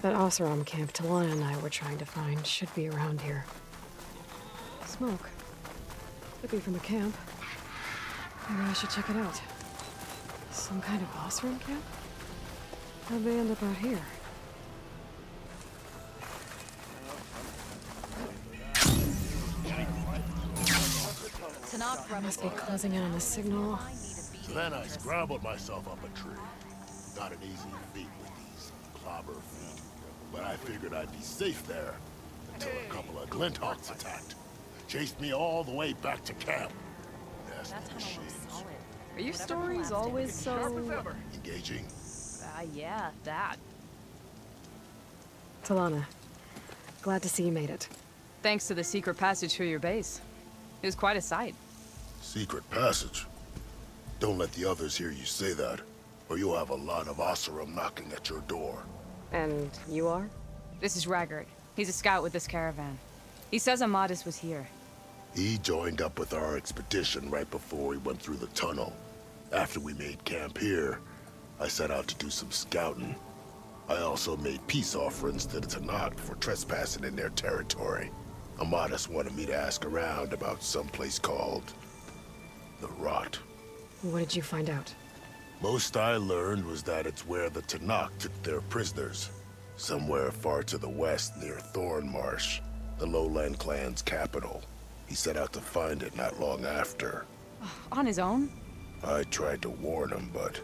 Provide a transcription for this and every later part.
That Oseram camp Talana and I were trying to find should be around here. Smoke. Could be from the camp. Maybe I should check it out. Some kind of Oseram camp? How'd they end up out here? I must be closing in on the signal. So then I scrambled myself up a tree. Not an easy feat with these clobber feet, but I figured I'd be safe there until a couple of Glinthawks attacked. Chased me all the way back to camp. Nasty machines. Are your stories always so... engaging? Yeah, that. Talana, glad to see you made it. Thanks to the secret passage through your base. It was quite a sight. Secret passage? Don't let the others hear you say that, or you'll have a lot of Oseram knocking at your door. And you are? This is Raggart. He's a scout with this caravan. He says Amadis was here. He joined up with our expedition right before we went through the tunnel. After we made camp here, I set out to do some scouting. I also made peace offerings to the Tanakh for trespassing in their territory. Amadis wanted me to ask around about some place called the Rot. What did you find out? Most I learned was that it's where the Tanakh took their prisoners. Somewhere far to the west near Thornmarsh, the Lowland clan's capital. He set out to find it not long after. On his own? I tried to warn him, but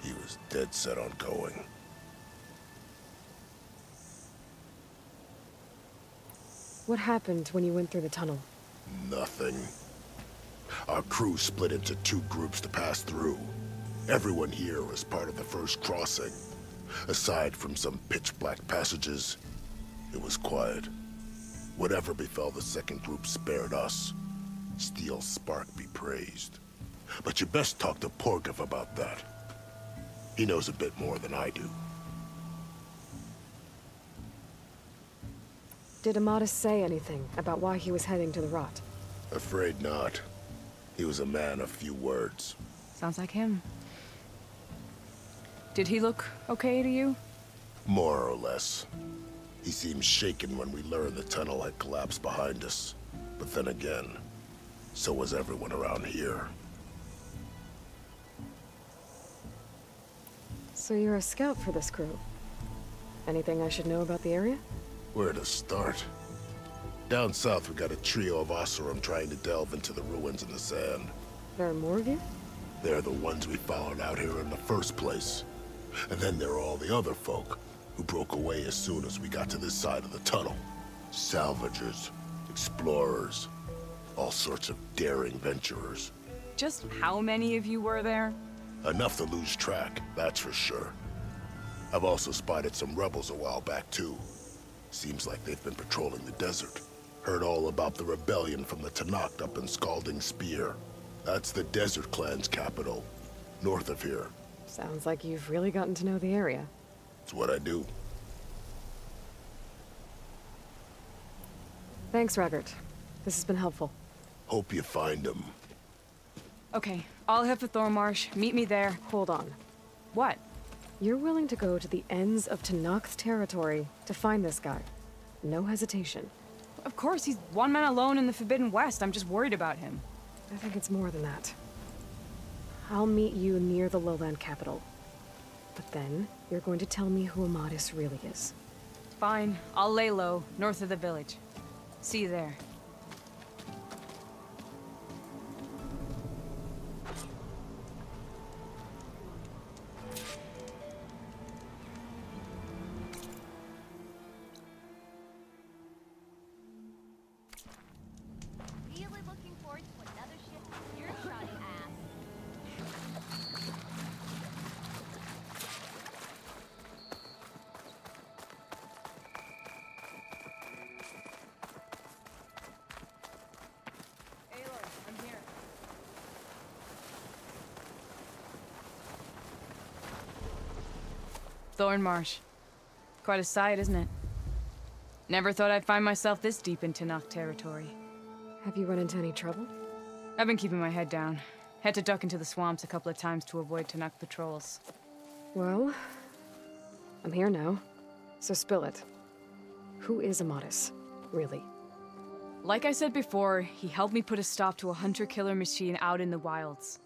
he was dead set on going. What happened when you went through the tunnel? Nothing. Our crew split into two groups to pass through. Everyone here was part of the first crossing. Aside from some pitch-black passages, it was quiet. Whatever befell the second group spared us. Steel Spark be praised. But you best talk to Porgov about that. He knows a bit more than I do. Did Amadis say anything about why he was heading to the Rot? Afraid not. He was a man of few words. Sounds like him. Did he look okay to you? More or less. He seemed shaken when we learned the tunnel had collapsed behind us. But then again, so was everyone around here. So you're a scout for this crew. Anything I should know about the area? Where to start? Down south, we got a trio of Oseram trying to delve into the ruins in the sand. There are more of you? They're the ones we followed out here in the first place. And then there are all the other folk, who broke away as soon as we got to this side of the tunnel. Salvagers, explorers, all sorts of daring venturers. Just how many of you were there? Enough to lose track, that's for sure. I've also spotted some rebels a while back, too. Seems like they've been patrolling the desert. Heard all about the rebellion from the Tanakh up in Scalding Spear. That's the Desert Clan's capital, north of here. Sounds like you've really gotten to know the area. It's what I do. Thanks, Raggart. This has been helpful. Hope you find him. Okay, I'll head for Thornmarsh. Meet me there. Hold on. What? You're willing to go to the ends of Tanakh's territory to find this guy. No hesitation. Of course, he's one man alone in the Forbidden West. I'm just worried about him. I think it's more than that. I'll meet you near the lowland capital. But then, you're going to tell me who Amadis really is. Fine. I'll lay low, north of the village. See you there. Really looking forward to another shift with your shoddy ass. I'm here. Thornmarsh. Quite a sight, isn't it? Never thought I'd find myself this deep in Tanakh territory. Have you run into any trouble? I've been keeping my head down. Had to duck into the swamps a couple of times to avoid Tanakh patrols. Well, I'm here now. So spill it. Who is Amatis, really? Like I said before, he helped me put a stop to a hunter-killer machine out in the wilds.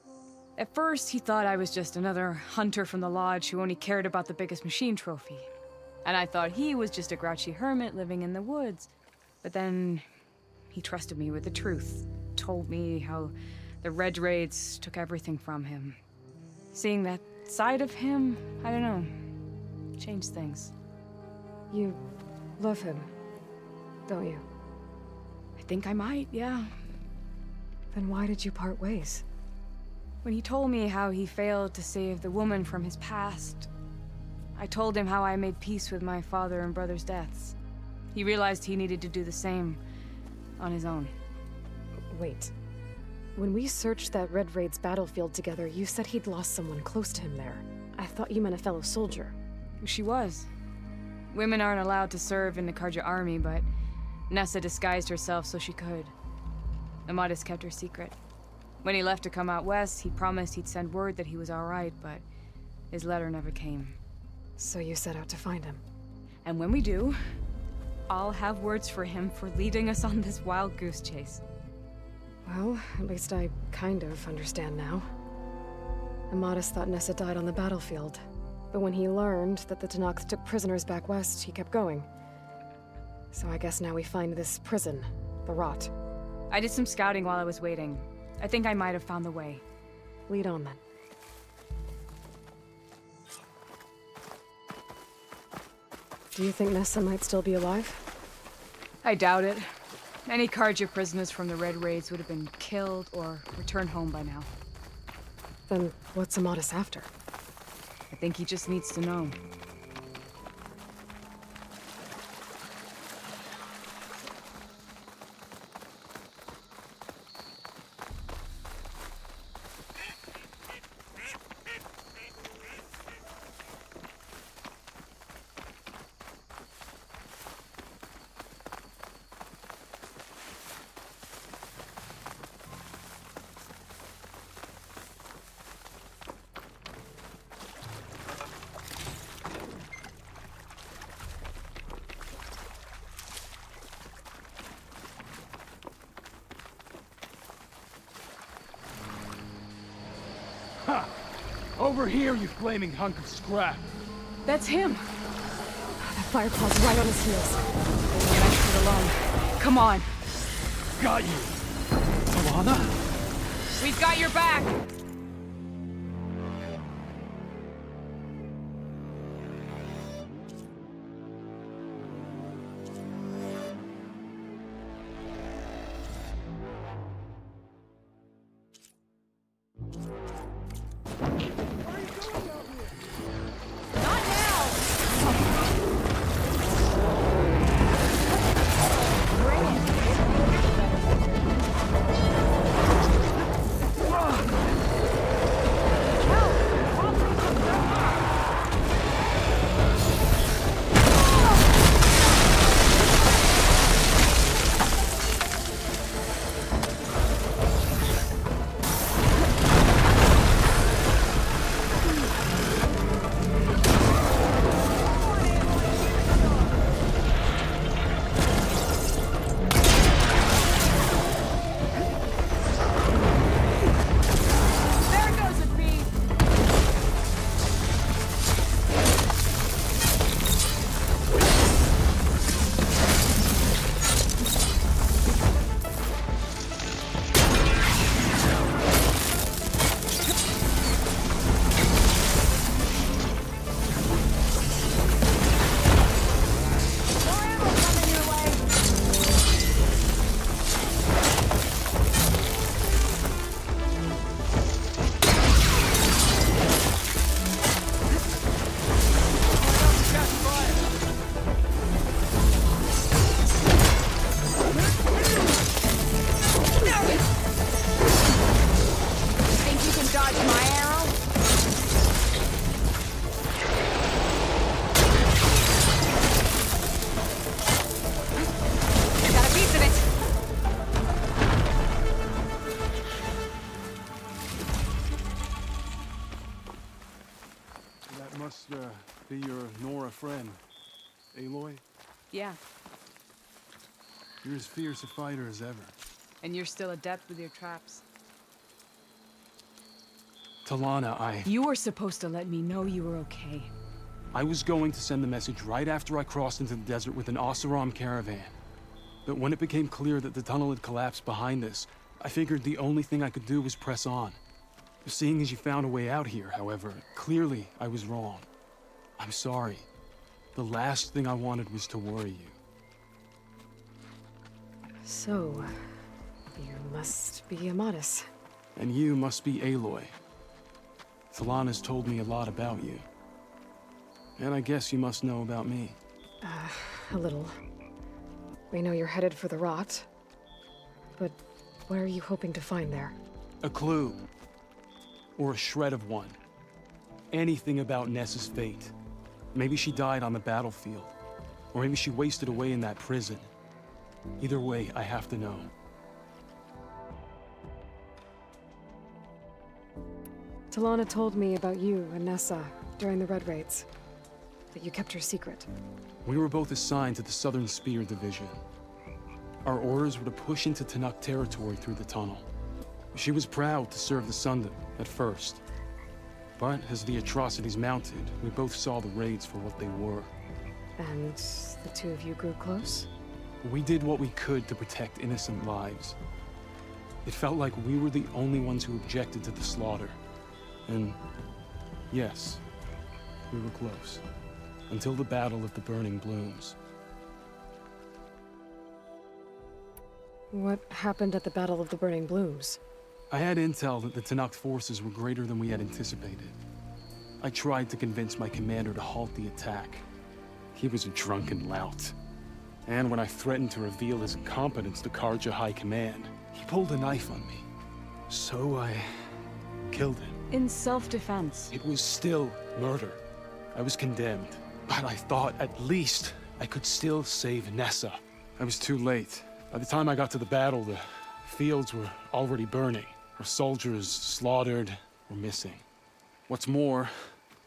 At first, he thought I was just another hunter from the lodge who only cared about the biggest machine trophy. And I thought he was just a grouchy hermit living in the woods. But then, he trusted me with the truth. Told me how the Red Raids took everything from him. Seeing that side of him, I don't know, changed things. You love him, don't you? I think I might, yeah. Then why did you part ways? When he told me how he failed to save the woman from his past, I told him how I made peace with my father and brother's deaths. He realized he needed to do the same on his own. Wait. When we searched that Red Raid's battlefield together, you said he'd lost someone close to him there. I thought you meant a fellow soldier. She was. Women aren't allowed to serve in the Karja army, but Nessa disguised herself so she could. Amatis kept her secret. When he left to come out west, he promised he'd send word that he was all right, but his letter never came. So you set out to find him. And when we do, I'll have words for him for leading us on this wild goose chase. Well, at least I kind of understand now. Amatis thought Nessa died on the battlefield, but when he learned that the Tenaks took prisoners back west, he kept going. So I guess now we find this prison, the Rot. I did some scouting while I was waiting. I think I might have found the way. Lead on then. Do you think Nessa might still be alive? I doubt it. Any Karja prisoners from the Red Raids would have been killed or returned home by now. Then what's Amatis after? I think he just needs to know. Ha! Over here, you flaming hunk of scrap! That's him! That firepaw's right on his heels. We're left it alone. Come on! Got you! Alana? We've got your back! Aloy, Yeah, you're as fierce a fighter as ever. and you're still adept with your traps. Talana, You were supposed to let me know you were okay. I was going to send the message right after I crossed into the desert with an Oseram caravan. But when it became clear that the tunnel had collapsed behind us, I figured the only thing I could do was press on. Seeing as you found a way out here, however, clearly I was wrong. I'm sorry. The last thing I wanted was to worry you. So, you must be Amatis. And you must be Aloy. Talana's told me a lot about you. And I guess you must know about me. A little. We know you're headed for the rot. But what are you hoping to find there? A clue. Or a shred of one. Anything about Nessa's fate. Maybe she died on the battlefield. Or maybe she wasted away in that prison. Either way, I have to know. Talana told me about you and Nessa during the Red Raids. That you kept her secret. We were both assigned to the Southern Spear Division. Our orders were to push into Tanakh territory through the tunnel. She was proud to serve the Sundom at first. But as the atrocities mounted, we both saw the raids for what they were. And the two of you grew close? We did what we could to protect innocent lives. It felt like we were the only ones who objected to the slaughter. And yes, we were close. Until the Battle of the Burning Blooms. What happened at the Battle of the Burning Blooms? I had intel that the Tanakh forces were greater than we had anticipated. I tried to convince my commander to halt the attack. He was a drunken lout. And when I threatened to reveal his incompetence to Karja High Command, he pulled a knife on me. So I killed him. In self-defense. It was still murder. I was condemned. But I thought at least I could still save Nessa. I was too late. By the time I got to the battle, the fields were already burning. Our soldiers slaughtered or missing. What's more,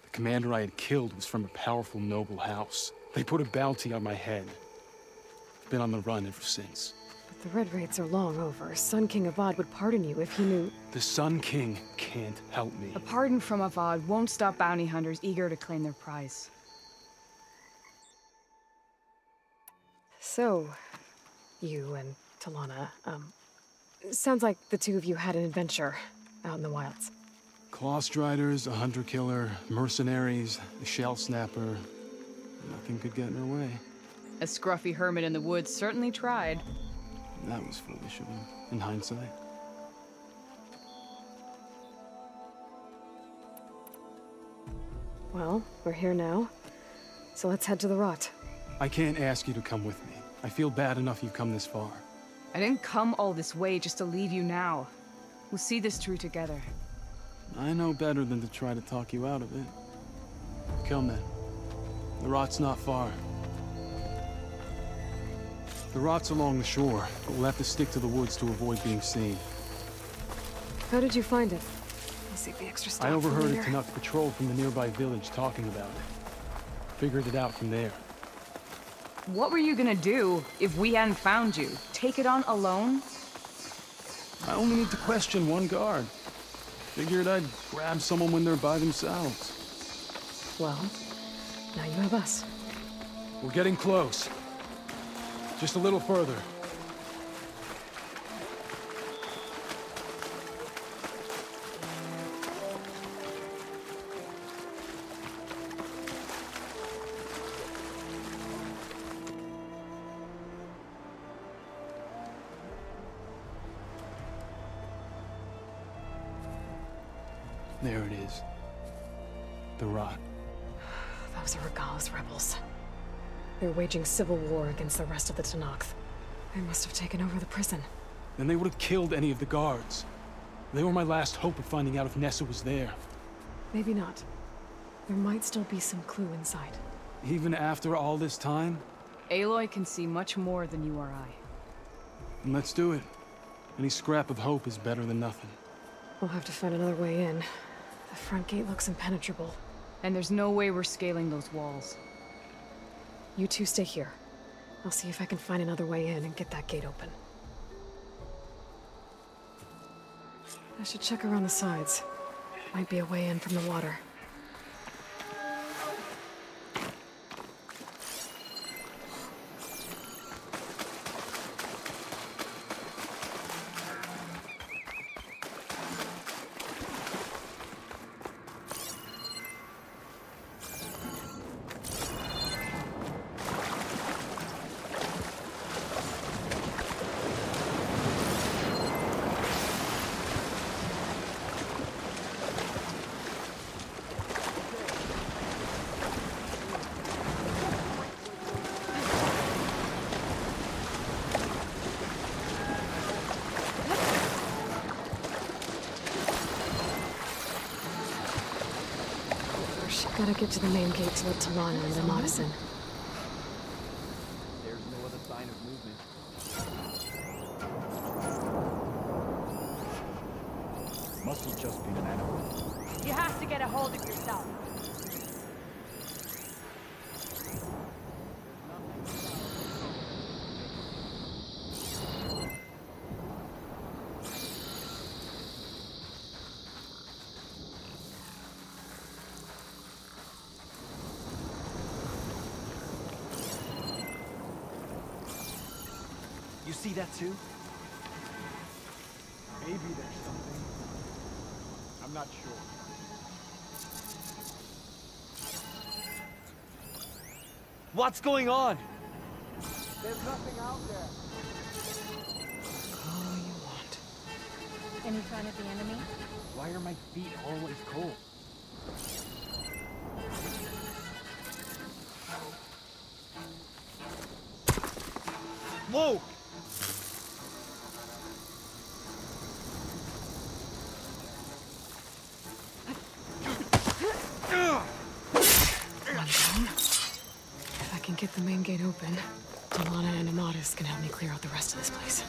the commander I had killed was from a powerful noble house. They put a bounty on my head. I've been on the run ever since. But the Red Raids are long over. Sun King Avad would pardon you if he knew... The Sun King can't help me. A pardon from Avad won't stop bounty hunters eager to claim their prize. So, you and Talana, sounds like the two of you had an adventure out in the wilds. Clawstriders, a hunter-killer, mercenaries, a shell snapper. Nothing could get in her way. A scruffy hermit in the woods certainly tried. That was foolish of him, in hindsight. Well, we're here now, so let's head to the rot. I can't ask you to come with me. I feel bad enough you've come this far. I didn't come all this way just to leave you now. We'll see this through together. I know better than to try to talk you out of it. Come then. The rot's not far. The rot's along the shore, but we'll have to stick to the woods to avoid being seen. How did you find it? I'll save the extra stuff I overheard a for later. Tanakh patrol from the nearby village talking about it. Figured it out from there. What were you gonna do if we hadn't found you? Take it on alone? I only need to question one guard. Figured I'd grab someone when they're by themselves. Well, now you have us. We're getting close. Just a little further. There it is. The rot. Those are Regala's rebels. They're waging civil war against the rest of the Tanakh. They must have taken over the prison. Then they would have killed any of the guards. They were my last hope of finding out if Nessa was there. Maybe not. There might still be some clue inside. Even after all this time? Aloy can see much more than you or I. Then let's do it. Any scrap of hope is better than nothing. We'll have to find another way in. The front gate looks impenetrable. And there's no way we're scaling those walls. You two stay here. I'll see if I can find another way in and get that gate open. I should check around the sides. Might be a way in from the water. Gotta get to the main gate to let Talana and the Madison. There's no other sign of movement. Must have just been an animal. You have to get a hold of yourself. You see that too? Maybe there's something. I'm not sure. What's going on? There's nothing out there. All you want. Any sign of the enemy? Why are my feet always cold? Whoa! If I can get the main gate open, Talana and Amatis can help me clear out the rest of this place.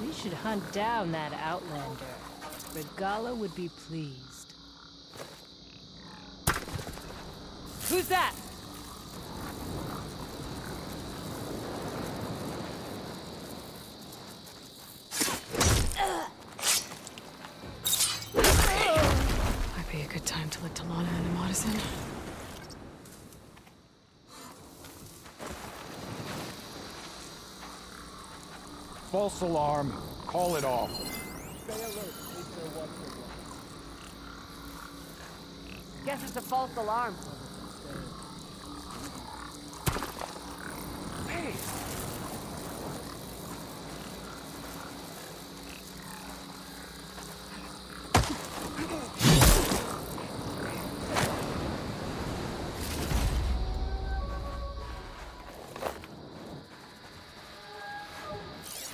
We should hunt down that Outlander. Regala would be pleased. Who's that? Might be a good time to let Talana and Amatis in. False alarm. Call it off. Stay alert in case there was one. Guess it's a false alarm. Hey!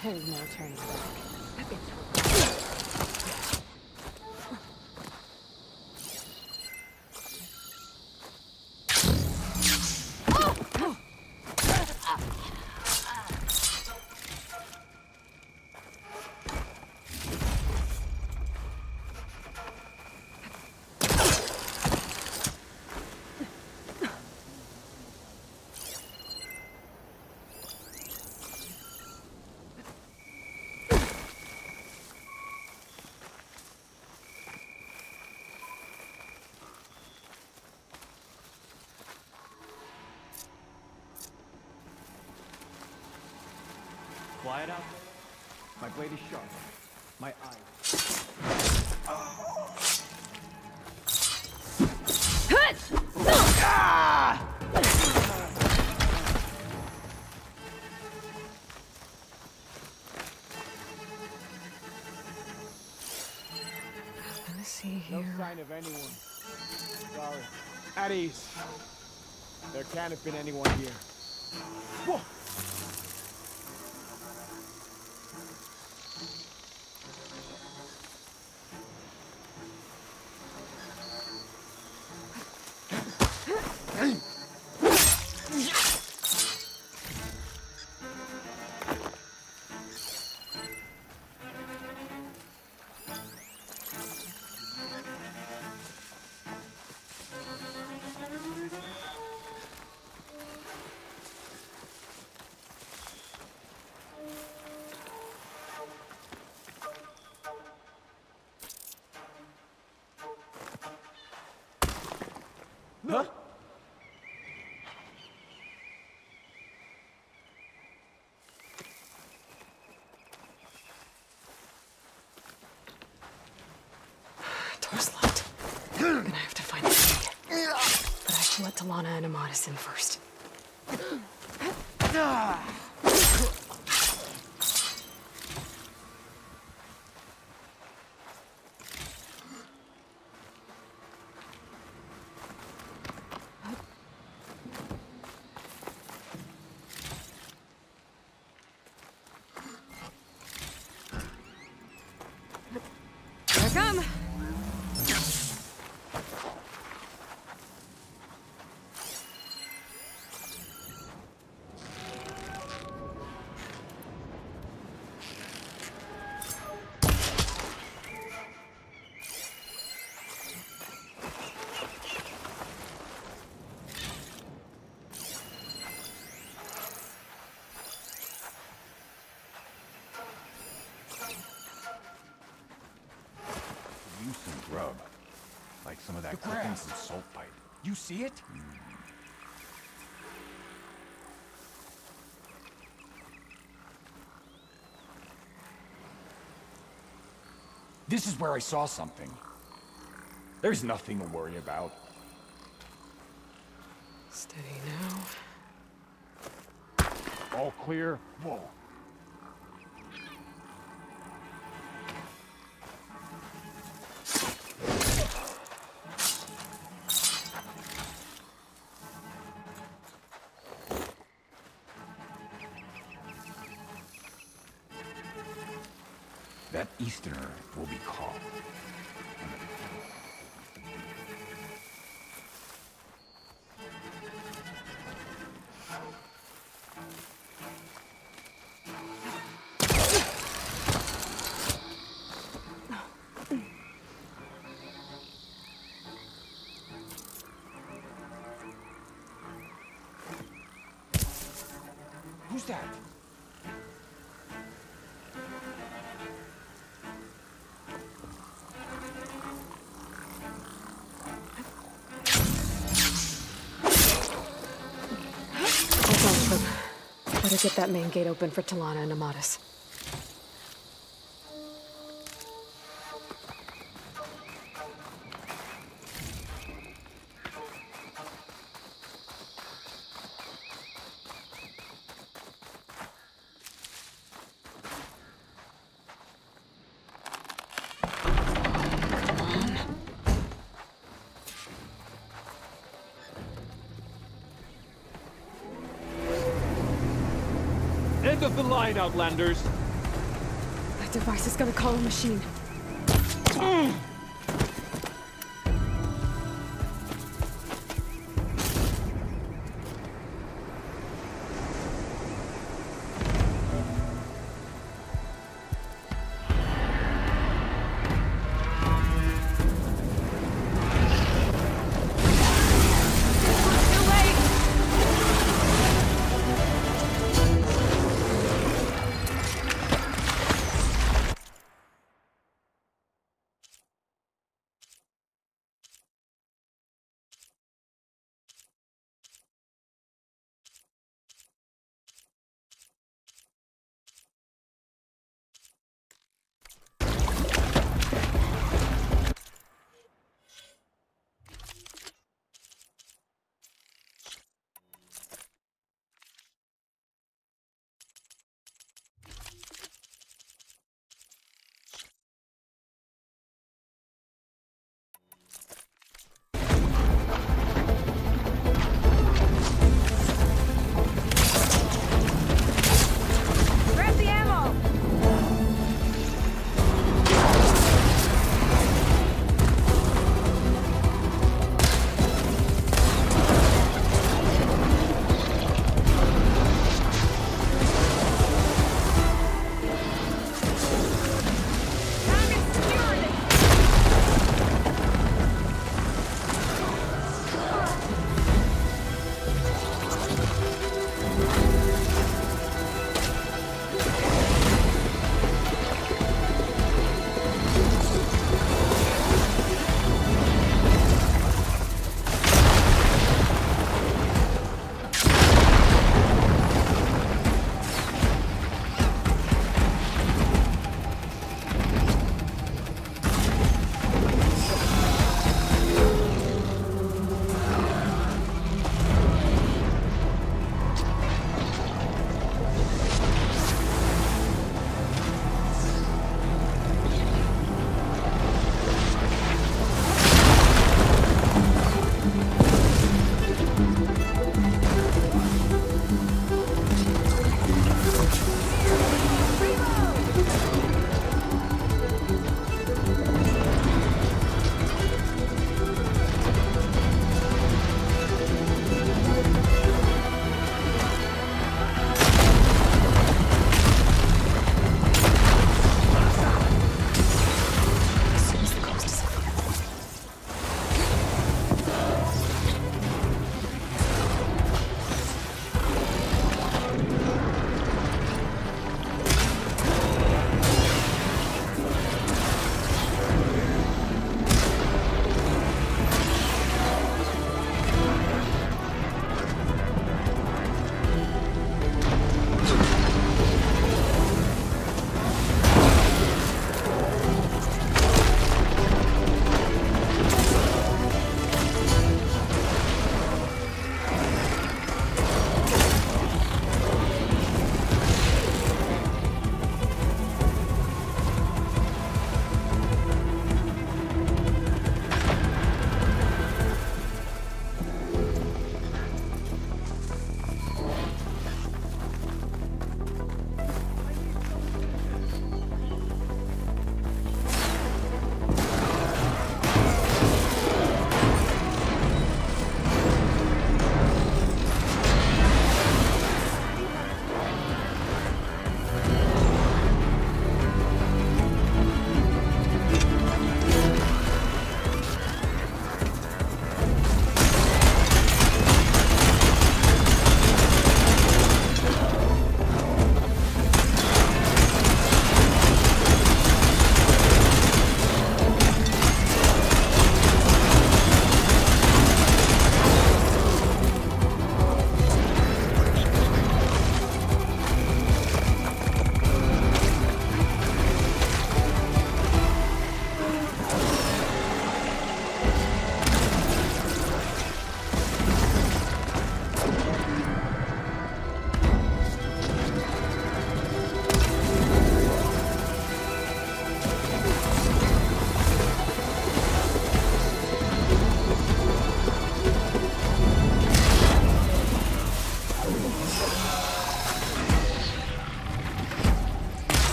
There's no turning back. Quiet out there. My blade is sharp. My eye. Let me see No here. sign of anyone. Sorry. At ease. There can't have been anyone here. Whoa! Huh? Door's locked. I'm gonna have to find a key. But I should let Talana and Amatis in first. Here I come. Some grub. Like some of that cooking from salt pipe. You see it? This is where I saw something. There's nothing to worry about. Steady now. All clear. Whoa. That Easterner will be caught. Who's that? Better get that main gate open for Talana and Amatis. End of the line, Outlanders! That device is gonna call a machine.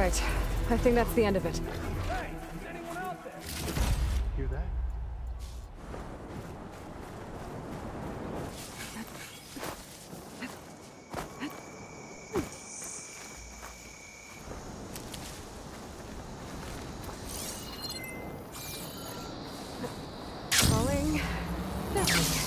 right. I think that's the end of it. Hey, is anyone out there? Hear that? Falling. Nothing.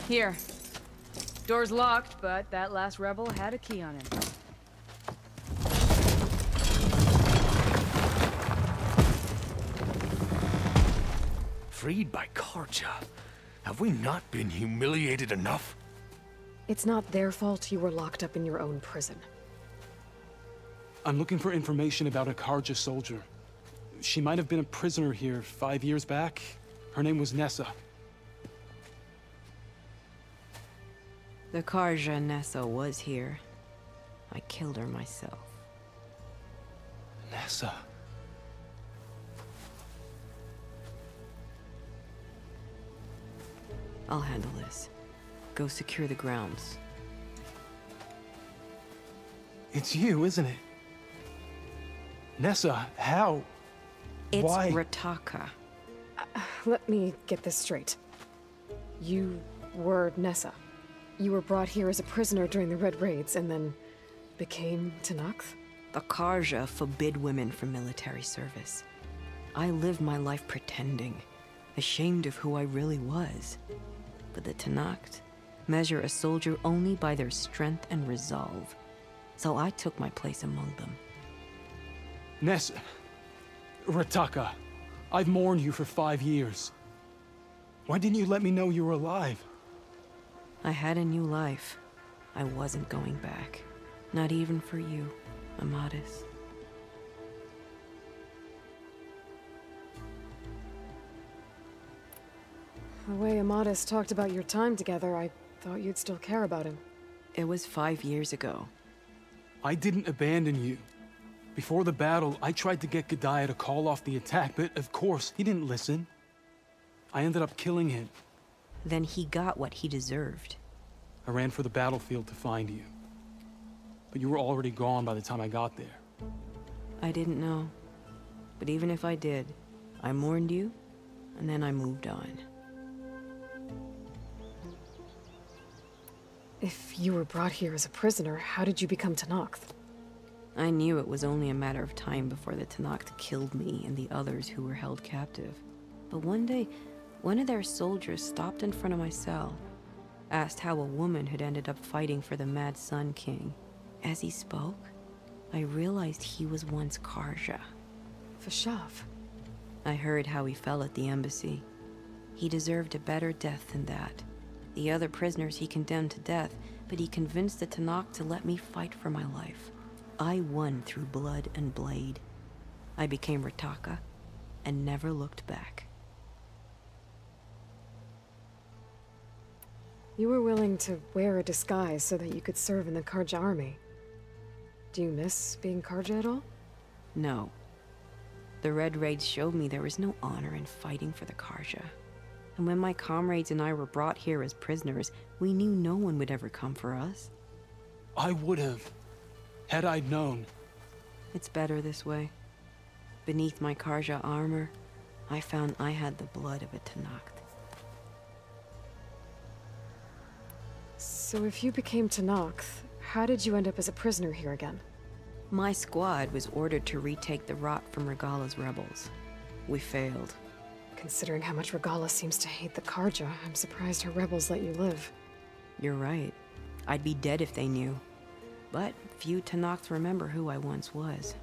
Here. Door's locked, but that last rebel had a key on him. Freed by Karja. Have we not been humiliated enough? It's not their fault you were locked up in your own prison. I'm looking for information about a Karja soldier. She might have been a prisoner here 5 years back. Her name was Nessa. The Karja Nessa was here. I killed her myself. Nessa. I'll handle this. Go secure the grounds. It's you, isn't it? Nessa, how? It's Why? Rataka. Let me get this straight. You were Nessa. You were brought here as a prisoner during the Red Raids and then became Tenakth? The Karja forbid women from military service. I lived my life pretending, ashamed of who I really was. But the Tenakth measure a soldier only by their strength and resolve. So I took my place among them. Nessa. Rataka. I've mourned you for 5 years. Why didn't you let me know you were alive? I had a new life. I wasn't going back. Not even for you, Amadis. The way Amadis talked about your time together, I thought you'd still care about him. It was 5 years ago. I didn't abandon you. Before the battle, I tried to get G'daiah to call off the attack, but of course, he didn't listen. I ended up killing him. Then he got what he deserved. I ran for the battlefield to find you. But you were already gone by the time I got there. I didn't know. But even if I did, I mourned you, and then I moved on. If you were brought here as a prisoner, how did you become Tenakth? I knew it was only a matter of time before the Tenakth killed me and the others who were held captive. But one day, one of their soldiers stopped in front of my cell, asked how a woman had ended up fighting for the Mad Sun King. As he spoke, I realized he was once Karja. Vashav. I heard how he fell at the embassy. He deserved a better death than that. The other prisoners he condemned to death, but he convinced the Tenakth to let me fight for my life. I won through blood and blade. I became Rataka, and never looked back. You were willing to wear a disguise so that you could serve in the Karja army. Do you miss being Karja at all? No. The Red Raids showed me there was no honor in fighting for the Karja. And when my comrades and I were brought here as prisoners, we knew no one would ever come for us. I would have, had I known. It's better this way. Beneath my Karja armor, I found I had the blood of a Tenakth. So if you became Tenakth, how did you end up as a prisoner here again? My squad was ordered to retake the Rot from Regala's rebels. We failed. Considering how much Regala seems to hate the Karja, I'm surprised her rebels let you live. You're right. I'd be dead if they knew. But few Tenakth remember who I once was.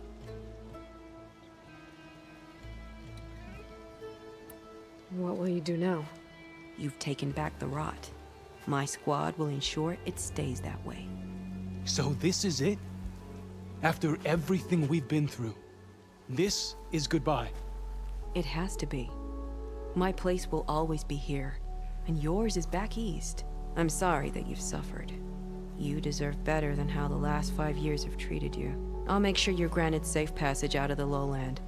What will you do now? You've taken back the Rot. My squad will ensure it stays that way. So this is it? After everything we've been through, this is goodbye. It has to be. My place will always be here, and yours is back east. I'm sorry that you've suffered. You deserve better than how the last 5 years have treated you. I'll make sure you're granted safe passage out of the lowland.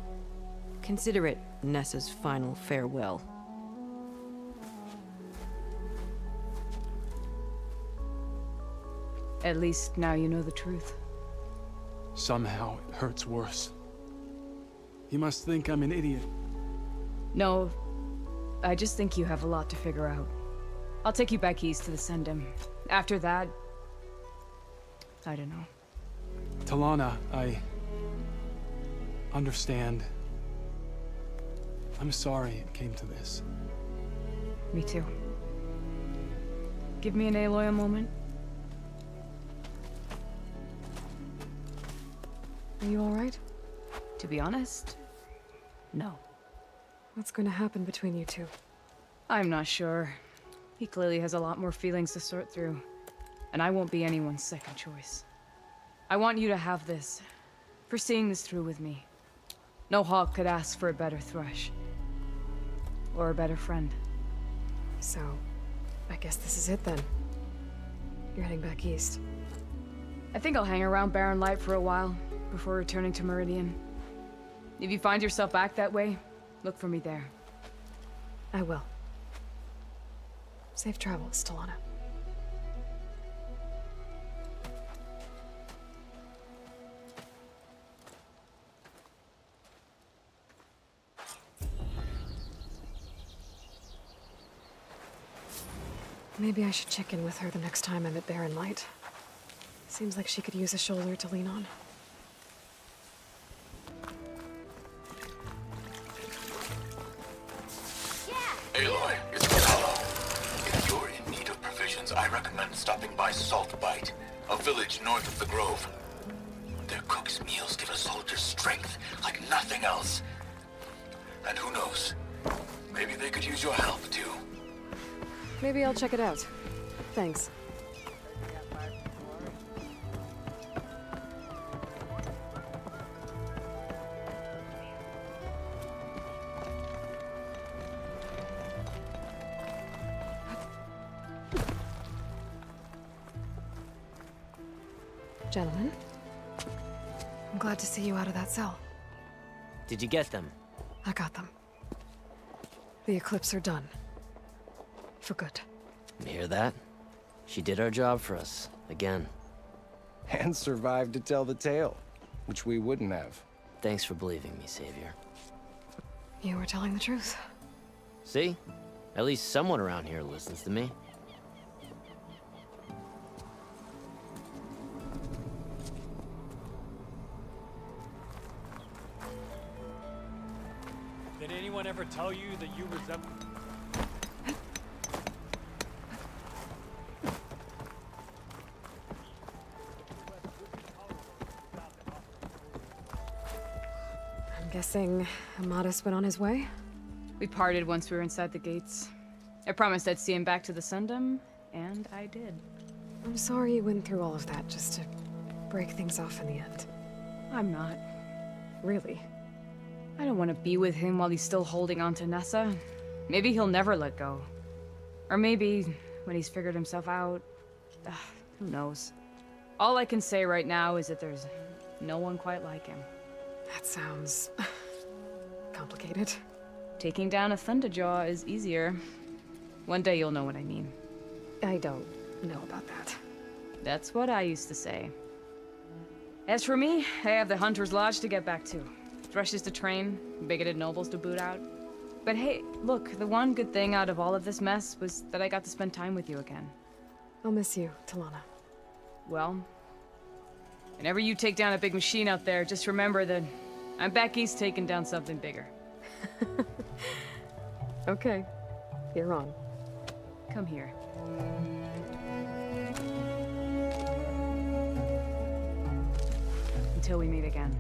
Consider it Nessa's final farewell. At least now you know the truth. Somehow it hurts worse. You must think I'm an idiot. No, I just think you have a lot to figure out. I'll take you back east to the Sendem. After that, I don't know. Talana, I understand. I'm sorry it came to this. Me too. Give me an Aloy a moment. Are you alright? To be honest, no. What's going to happen between you two? I'm not sure. He clearly has a lot more feelings to sort through. And I won't be anyone's second choice. I want you to have this, for seeing this through with me. No hawk could ask for a better thrush. Or a better friend. So, I guess this is it then. You're heading back east. I think I'll hang around Barren Light for a while, before returning to Meridian. If you find yourself back that way, look for me there. I will. Safe travels, Talana. Maybe I should check in with her the next time I'm at Barren Light. Seems like she could use a shoulder to lean on. Aloy, it's Regala. If you're in need of provisions, I recommend stopping by Saltbite, a village north of the Grove. Their cook's meals give a soldier strength like nothing else. And who knows, maybe they could use your help too. Maybe I'll check it out. Thanks. Gentlemen, I'm glad to see you out of that cell. Did you get them? I got them. The Eclipse are done. For good. You hear that? She did our job for us, again. And survived to tell the tale, which we wouldn't have. Thanks for believing me, Savior. You were telling the truth. See? At least someone around here listens to me. Did anyone ever tell you that you resemble... I'm guessing Amatis went on his way? We parted once we were inside the gates. I promised I'd see him back to the Sundom, and I did. I'm sorry you went through all of that just to break things off in the end. I'm not. Really? I don't want to be with him while he's still holding on to Nessa. Maybe he'll never let go. Or maybe, when he's figured himself out... who knows? All I can say right now is that there's no one quite like him. That sounds... complicated. Taking down a Thunderjaw is easier. One day you'll know what I mean. I don't know about that. That's what I used to say. As for me, I have the Hunter's Lodge to get back to. Thrushes to train, bigoted nobles to boot out. But hey, look, the one good thing out of all of this mess was that I got to spend time with you again. I'll miss you, Talana. Well, whenever you take down a big machine out there, just remember that I'm back east taking down something bigger. Okay, you're on. Come here. Until we meet again.